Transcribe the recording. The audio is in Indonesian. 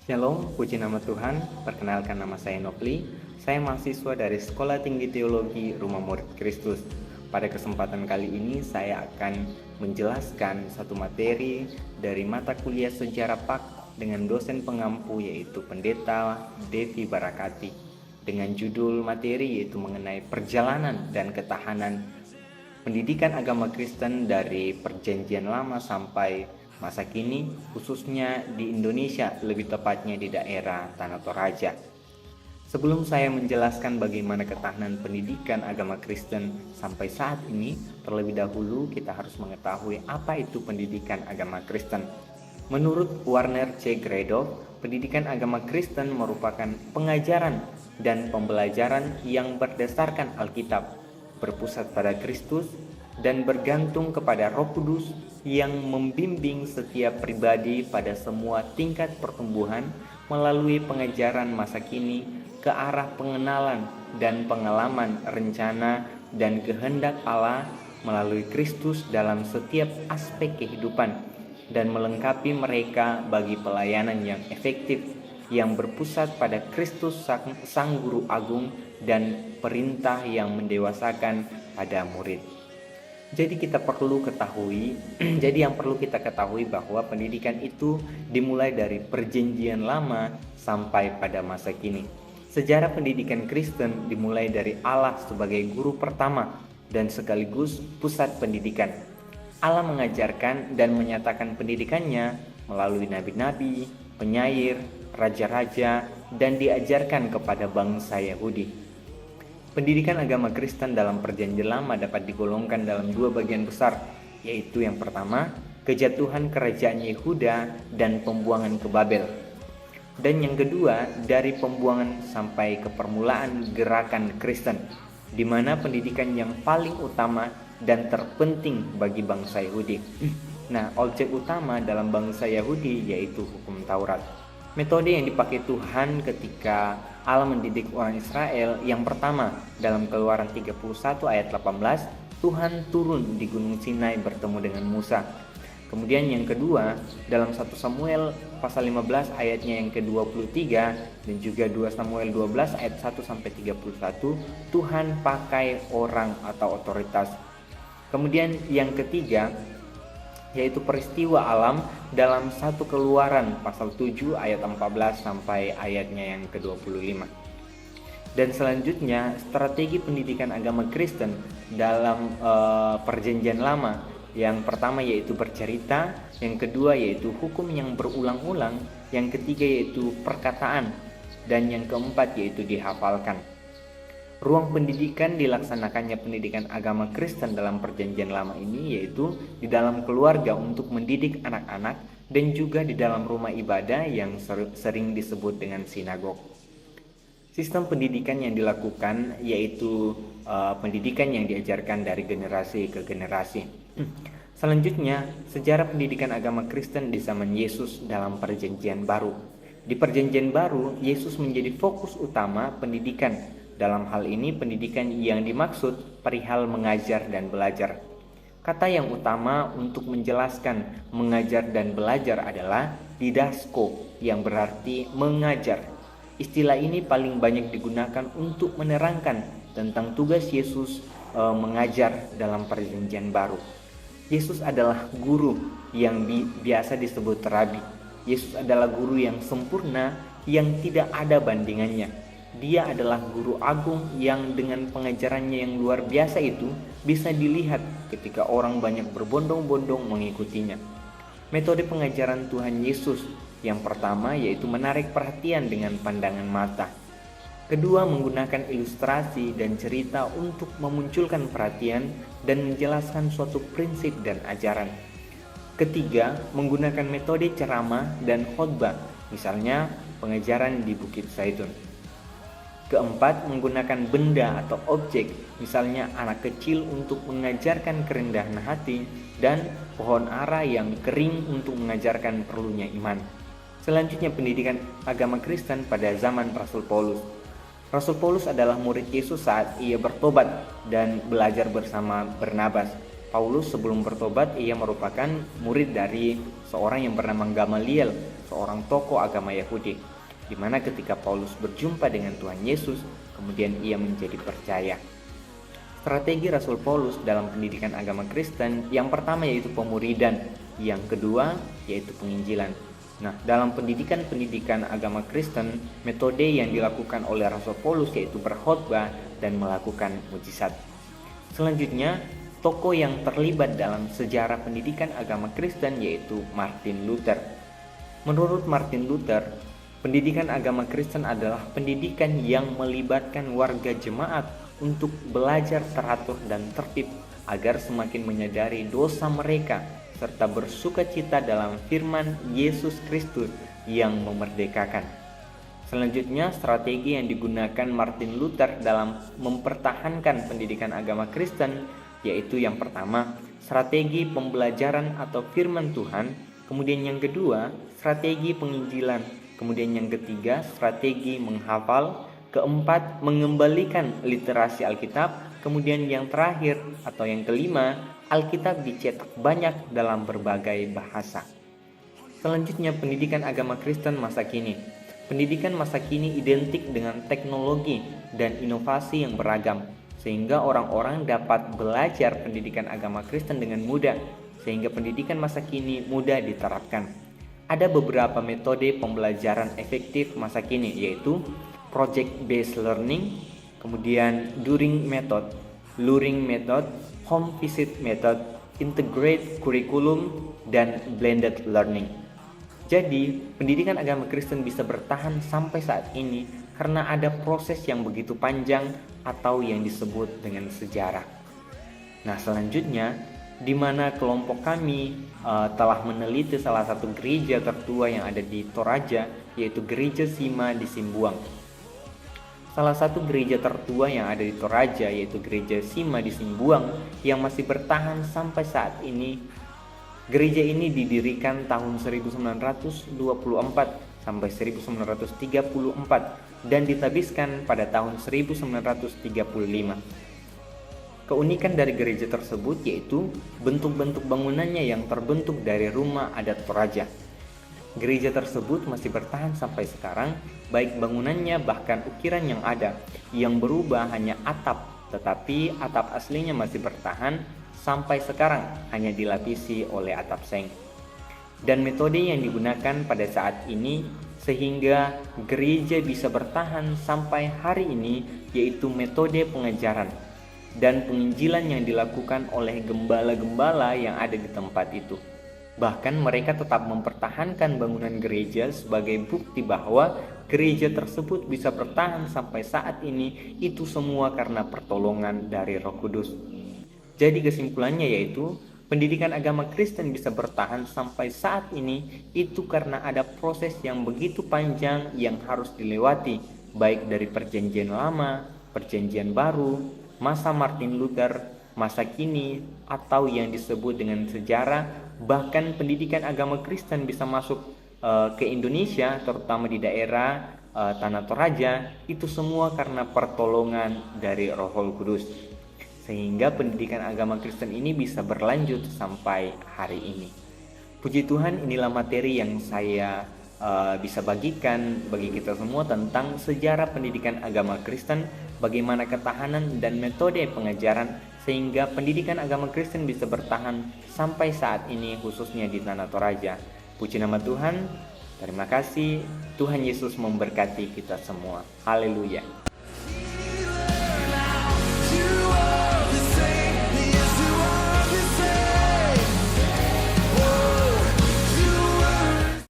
Shalom, puji nama Tuhan. Perkenalkan, nama saya Nopli. Saya mahasiswa dari Sekolah Tinggi Teologi Rumah Murid Kristus. Pada kesempatan kali ini saya akan menjelaskan satu materi dari mata kuliah Sejarah PAK dengan dosen pengampu yaitu Pendeta Devi Barakati, dengan judul materi yaitu mengenai perjalanan dan ketahanan pendidikan agama Kristen dari Perjanjian Lama sampai masa kini, khususnya di Indonesia, lebih tepatnya di daerah Tanah Toraja. Sebelum saya menjelaskan bagaimana ketahanan pendidikan agama Kristen sampai saat ini, terlebih dahulu kita harus mengetahui apa itu pendidikan agama Kristen. Menurut Warner C. Gradow, pendidikan agama Kristen merupakan pengajaran dan pembelajaran yang berdasarkan Alkitab, berpusat pada Kristus, dan bergantung kepada Roh Kudus yang membimbing setiap pribadi pada semua tingkat pertumbuhan melalui pengajaran masa kini ke arah pengenalan dan pengalaman rencana dan kehendak Allah melalui Kristus dalam setiap aspek kehidupan, dan melengkapi mereka bagi pelayanan yang efektif yang berpusat pada Kristus Sang Guru Agung dan perintah yang mendewasakan pada murid. Jadi yang perlu kita ketahui bahwa pendidikan itu dimulai dari Perjanjian Lama sampai pada masa kini. Sejarah pendidikan Kristen dimulai dari Allah sebagai guru pertama dan sekaligus pusat pendidikan. Allah mengajarkan dan menyatakan pendidikannya melalui nabi-nabi, penyair, raja-raja, dan diajarkan kepada bangsa Yahudi. Pendidikan agama Kristen dalam Perjanjian Lama dapat digolongkan dalam dua bagian besar, yaitu yang pertama, kejatuhan kerajaan Yehuda dan pembuangan ke Babel. Dan yang kedua, dari pembuangan sampai ke permulaan gerakan Kristen, di mana pendidikan yang paling utama dan terpenting bagi bangsa Yahudi. Nah, objek utama dalam bangsa Yahudi yaitu hukum Taurat. Metode yang dipakai Tuhan ketika Allah mendidik orang Israel, yang pertama dalam Keluaran 31 ayat 18, Tuhan turun di Gunung Sinai bertemu dengan Musa. Kemudian yang kedua dalam 1 Samuel pasal 15 ayatnya yang ke-23 dan juga 2 Samuel 12 ayat 1 sampai 31, Tuhan pakai orang atau otoritas. Kemudian yang ketiga yaitu peristiwa alam dalam 1 Keluaran pasal 7 ayat 14 sampai ayatnya yang ke-25. Dan selanjutnya strategi pendidikan agama Kristen dalam Perjanjian Lama, yang pertama yaitu bercerita, yang kedua yaitu hukum yang berulang-ulang, yang ketiga yaitu perkataan, dan yang keempat yaitu dihafalkan. Ruang pendidikan dilaksanakannya pendidikan agama Kristen dalam Perjanjian Lama ini yaitu di dalam keluarga untuk mendidik anak-anak dan juga di dalam rumah ibadah yang sering disebut dengan sinagog. Sistem pendidikan yang dilakukan yaitu pendidikan yang diajarkan dari generasi ke generasi. Selanjutnya, sejarah pendidikan agama Kristen di zaman Yesus dalam Perjanjian Baru. Di Perjanjian Baru, Yesus menjadi fokus utama pendidikan. Dalam hal ini pendidikan yang dimaksud perihal mengajar dan belajar. Kata yang utama untuk menjelaskan mengajar dan belajar adalah didasko, yang berarti mengajar. Istilah ini paling banyak digunakan untuk menerangkan tentang tugas Yesus mengajar dalam Perjanjian Baru. Yesus adalah guru yang biasa disebut rabi. Yesus adalah guru yang sempurna yang tidak ada bandingannya. Dia adalah guru agung yang dengan pengajarannya yang luar biasa itu bisa dilihat ketika orang banyak berbondong-bondong mengikutinya. Metode pengajaran Tuhan Yesus yang pertama yaitu menarik perhatian dengan pandangan mata. Kedua, menggunakan ilustrasi dan cerita untuk memunculkan perhatian dan menjelaskan suatu prinsip dan ajaran. Ketiga, menggunakan metode ceramah dan khotbah, misalnya pengajaran di Bukit Zaitun. Keempat, menggunakan benda atau objek, misalnya anak kecil untuk mengajarkan kerendahan hati dan pohon ara yang kering untuk mengajarkan perlunya iman. Selanjutnya, pendidikan agama Kristen pada zaman Rasul Paulus. Rasul Paulus adalah murid Yesus saat ia bertobat dan belajar bersama Barnabas. Paulus sebelum bertobat ia merupakan murid dari seorang yang bernama Gamaliel seorang tokoh agama Yahudi, di mana ketika Paulus berjumpa dengan Tuhan Yesus, kemudian ia menjadi percaya. Strategi Rasul Paulus dalam pendidikan agama Kristen, yang pertama yaitu pemuridan, yang kedua yaitu penginjilan. Nah, dalam pendidikan agama Kristen, metode yang dilakukan oleh Rasul Paulus yaitu berkhotbah dan melakukan mujizat. Selanjutnya, tokoh yang terlibat dalam sejarah pendidikan agama Kristen yaitu Martin Luther. Menurut Martin Luther, pendidikan agama Kristen adalah pendidikan yang melibatkan warga jemaat untuk belajar teratur dan tertib agar semakin menyadari dosa mereka serta bersukacita dalam firman Yesus Kristus yang memerdekakan. Selanjutnya, strategi yang digunakan Martin Luther dalam mempertahankan pendidikan agama Kristen yaitu yang pertama, strategi pembelajaran atau firman Tuhan, kemudian yang kedua, strategi penginjilan, kemudian yang ketiga, strategi menghafal, keempat, mengembalikan literasi Alkitab, kemudian yang terakhir atau yang kelima, Alkitab dicetak banyak dalam berbagai bahasa. Selanjutnya, pendidikan agama Kristen masa kini. Pendidikan masa kini identik dengan teknologi dan inovasi yang beragam, sehingga orang-orang dapat belajar pendidikan agama Kristen dengan mudah, sehingga pendidikan masa kini mudah diterapkan. Ada beberapa metode pembelajaran efektif masa kini, yaitu project-based learning, kemudian Turing method, luring method, home visit method, integrate curriculum, dan blended learning. Jadi, pendidikan agama Kristen bisa bertahan sampai saat ini karena ada proses yang begitu panjang atau yang disebut dengan sejarah. Nah, selanjutnya, di mana kelompok kami telah meneliti salah satu gereja tertua yang ada di Toraja, yaitu Gereja Sima di Simbuang. Salah satu gereja tertua yang ada di Toraja yaitu Gereja Sima di Simbuang yang masih bertahan sampai saat ini. Gereja ini didirikan tahun 1924 sampai 1934 dan ditabiskan pada tahun 1935. Keunikan dari gereja tersebut yaitu bentuk-bentuk bangunannya yang terbentuk dari rumah adat Toraja. Gereja tersebut masih bertahan sampai sekarang, baik bangunannya bahkan ukiran yang ada. Yang berubah hanya atap, tetapi atap aslinya masih bertahan sampai sekarang, hanya dilapisi oleh atap seng. Dan metode yang digunakan pada saat ini sehingga gereja bisa bertahan sampai hari ini yaitu metode pengajaran dan penginjilan yang dilakukan oleh gembala-gembala yang ada di tempat itu. Bahkan mereka tetap mempertahankan bangunan gereja sebagai bukti bahwa gereja tersebut bisa bertahan sampai saat ini, itu semua karena pertolongan dari Roh Kudus. Jadi kesimpulannya yaitu pendidikan agama Kristen bisa bertahan sampai saat ini itu karena ada proses yang begitu panjang yang harus dilewati, baik dari perjanjian lama, perjanjian baru, masa Martin Luther, masa kini, atau yang disebut dengan sejarah. Bahkan pendidikan agama Kristen bisa masuk ke Indonesia, terutama di daerah Tanah Toraja, itu semua karena pertolongan dari Roh Kudus. Sehingga pendidikan agama Kristen ini bisa berlanjut sampai hari ini. Puji Tuhan, inilah materi yang saya bisa bagikan bagi kita semua tentang sejarah pendidikan agama Kristen, bagaimana ketahanan dan metode pengajaran sehingga pendidikan agama Kristen bisa bertahan sampai saat ini khususnya di Tanah Toraja. Puji nama Tuhan, terima kasih, Tuhan Yesus memberkati kita semua. Haleluya.